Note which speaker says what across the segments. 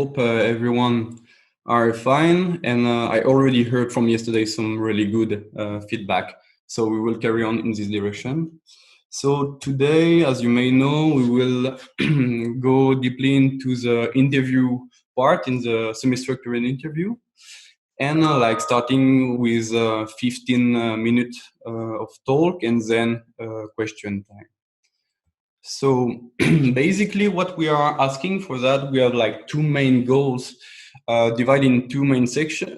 Speaker 1: hope everyone are fine. And I already heard from yesterday some really good feedback. So we will carry on in this direction. So today, as you may know, we will go deeply into the interview part in the semi-structured interview. And like starting with 15 minutes of talk and then question time. So basically what we are asking for that, we have like two main goals divided in two main sections.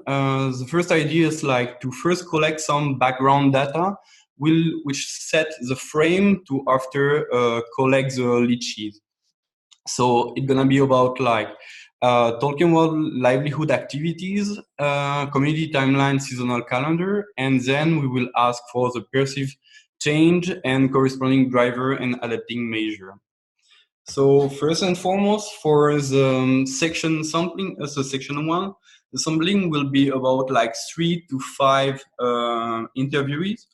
Speaker 1: The first idea is like to first collect some background data which set the frame to after collect the LICCI. So it's gonna be about like talking about livelihood activities, community timeline, seasonal calendar, and then we will ask for the perceived change and corresponding driver and adapting measure. So first and foremost, for the section sampling, so section 1, the sampling will be about like 3 to 5 interviewees.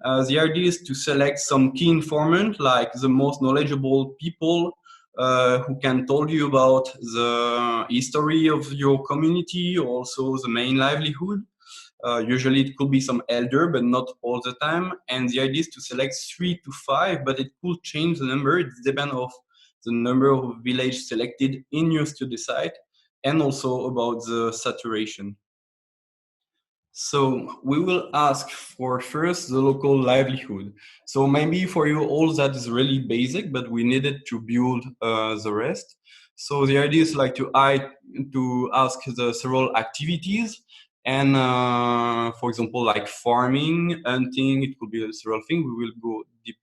Speaker 1: The idea is to select some key informant, like the most knowledgeable people who can tell you about the history of your community, also the main livelihood. Usually it could be some elder, but not all the time. And the idea is to select 3 to 5, but it could change the number. It depends on the number of villages selected in your study site and also about the saturation. So we will ask for first the local livelihood. So maybe for you all that is really basic, but we needed to build the rest. So the idea is like to ask the several activities and for example, like farming, hunting, it could be several things. We will go deep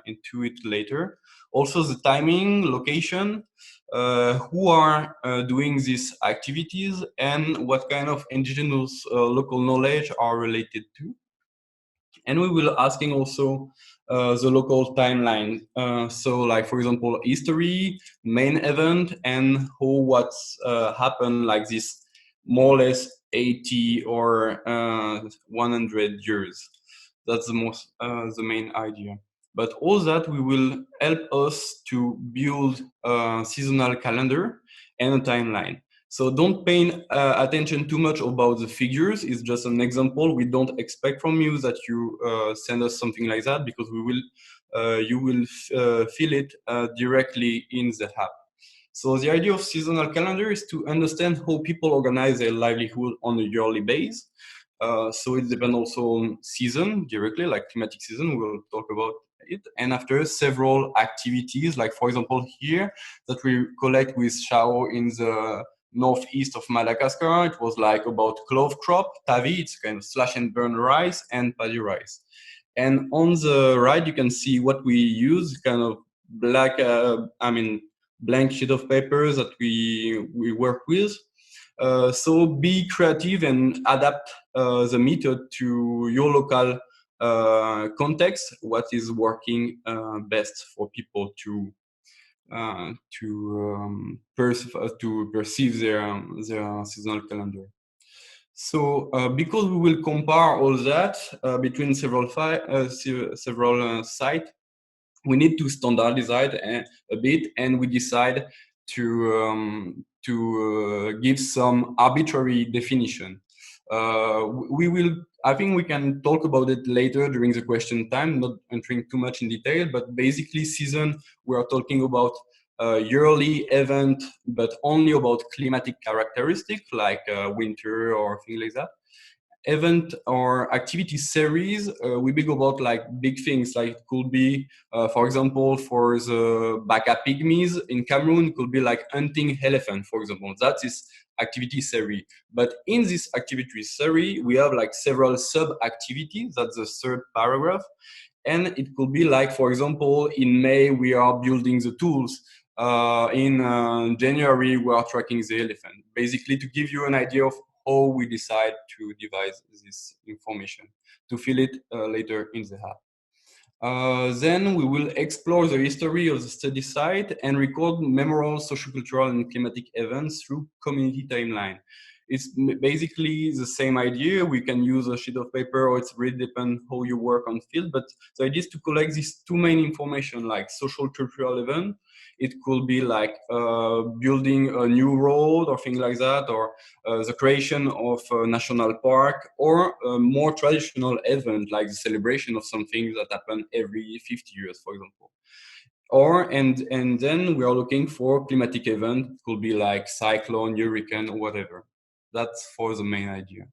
Speaker 1: into it later. Also the timing, location, who are doing these activities and what kind of indigenous local knowledge are related to. And we will asking also the local timeline. So like, for example, history, main event, and how what's happened like this more or less 80 or 100 years. That's the main idea. But all that we will help us to build a seasonal calendar and a timeline. So don't pay attention too much about the figures. It's just an example. We don't expect from you that you send us something like that because you will feel it directly in the app. So the idea of seasonal calendar is to understand how people organize their livelihood on a yearly basis. So it depends also on season directly, like climatic season, we'll talk about it. And after several activities, like for example here, that we collect with Shao in the northeast of Madagascar, it was like about clove crop, tavi, it's kind of slash and burn rice and paddy rice. And on the right, you can see what we use, kind of black, blank sheet of paper that we work with. So be creative and adapt the method to your local context, what is working best for people to perceive their seasonal calendar. So because we will compare all that between several sites, we need to standardize it a bit, and we decide to give some arbitrary definition. I think we can talk about it later during the question time, not entering too much in detail, but basically season, we are talking about yearly event, but only about climatic characteristics like winter or things like that. Event or activity series, we big about like big things, like it could be, for example, for the Baka pygmies in Cameroon, it could be like hunting elephant, for example. That is activity series. But in this activity series, we have like several sub-activities. That's the third paragraph. And it could be like, for example, in May, we are building the tools. In January, we are tracking the elephant. Basically, to give you an idea of how we decide to devise this information, to fill it later in the app. Then we will explore the history of the study site and record memorable sociocultural and climatic events through community timeline. It's basically the same idea. We can use a sheet of paper, or it's really depends how you work on field, but the idea is to collect these two main information, like social cultural event It could be like building a new road or things like that, or the creation of a national park, or a more traditional event like the celebration of something that happen every 50 years, for example. Or and then we are looking for climatic event. It could be like cyclone, hurricane, or whatever. That's for the main idea.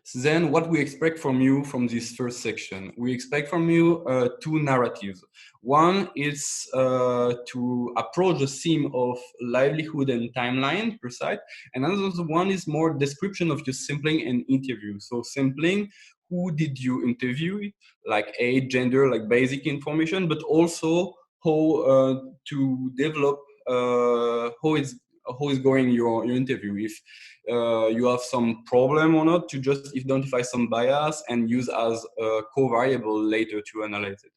Speaker 1: So then what we expect from you from this first section? We expect from you two narratives. One is to approach the theme of livelihood and timeline per site. And another one is more description of your sampling and interview. So sampling, who did you interview, like age, gender, like basic information, but also how to develop how is going your interview. If you have some problem or not, to just identify some bias and use as a co-variable later to analyze it.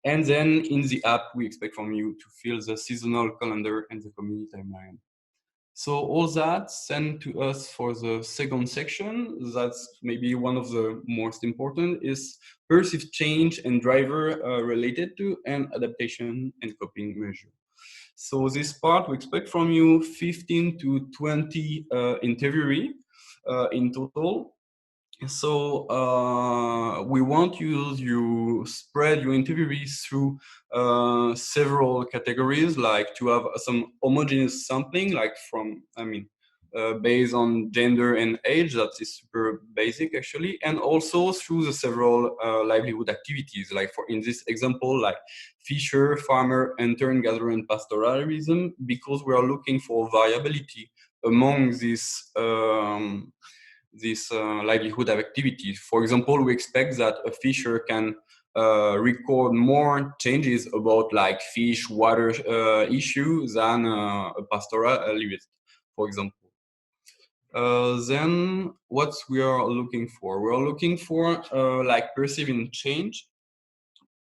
Speaker 1: And then in the app, we expect from you to fill the seasonal calendar and the community timeline. So all that sent to us for the second section, that's maybe one of the most important, is perceived change and driver related to, and adaptation and coping measure. So this part, we expect from you 15 to 20 interviewee in total. So we want you spread your interviewees through several categories, like to have some homogeneous sampling, like from, based on gender and age. That is super basic actually, and also through the several livelihood activities, like for in this example, like fisher, farmer, intern, gatherer, and pastoralism, because we are looking for variability among these livelihood activities. For example, we expect that a fisher can record more changes about like fish, water issue than a pastoralist, for example. Then what we are looking for? We are looking for like perceiving change,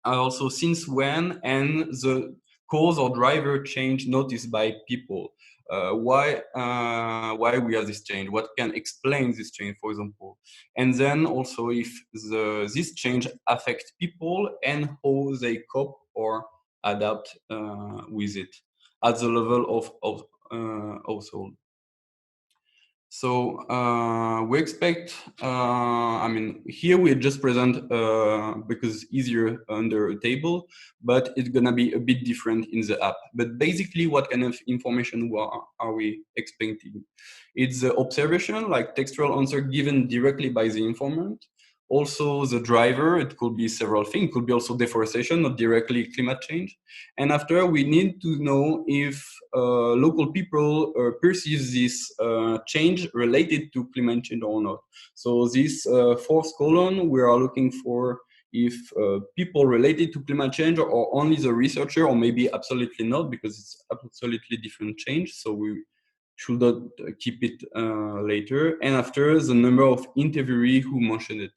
Speaker 1: also since when, and the cause or driver change noticed by people. Why we have this change? What can explain this change, for example? And then also if this change affects people and how they cope or adapt with it at the level of household. So we expect, here we just present because it's easier under a table, but it's gonna be a bit different in the app. But basically what kind of information are we expecting? It's the observation, like textual answer given directly by the informant. Also the driver, it could be several things, it could be also deforestation, not directly climate change. And after, we need to know if local people perceive this change related to climate change or not. So this fourth column, we are looking for if people related to climate change, or only the researcher, or maybe absolutely not, because it's absolutely different change. So we should not keep it later. And after, the number of interviewees who mentioned it.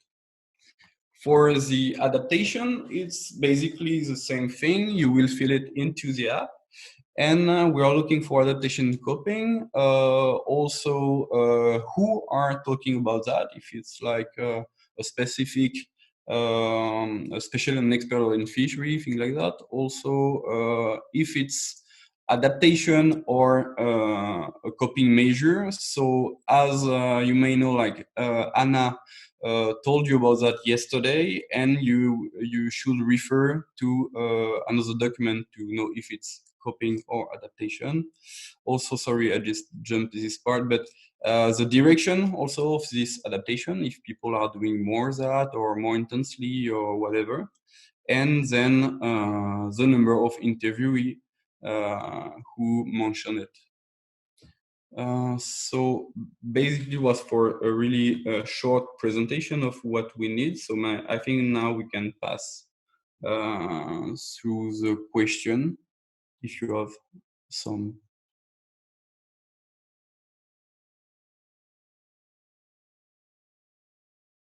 Speaker 1: For the adaptation, it's basically the same thing. You will fill it into the app. And we are looking for adaptation coping. Also, who are talking about that? If it's like a specific, a special and expert in fishery, things like that. Also, if it's adaptation or a coping measure. So as you may know, like Anna told you about that yesterday, and you should refer to another document to know if it's coping or adaptation. Also, sorry, I just jumped this part, but the direction also of this adaptation, if people are doing more that or more intensely or whatever. And then the number of interviewee who mentioned it. So basically it was for a really short presentation of what we need. So I think now we can pass through the question, if you have some.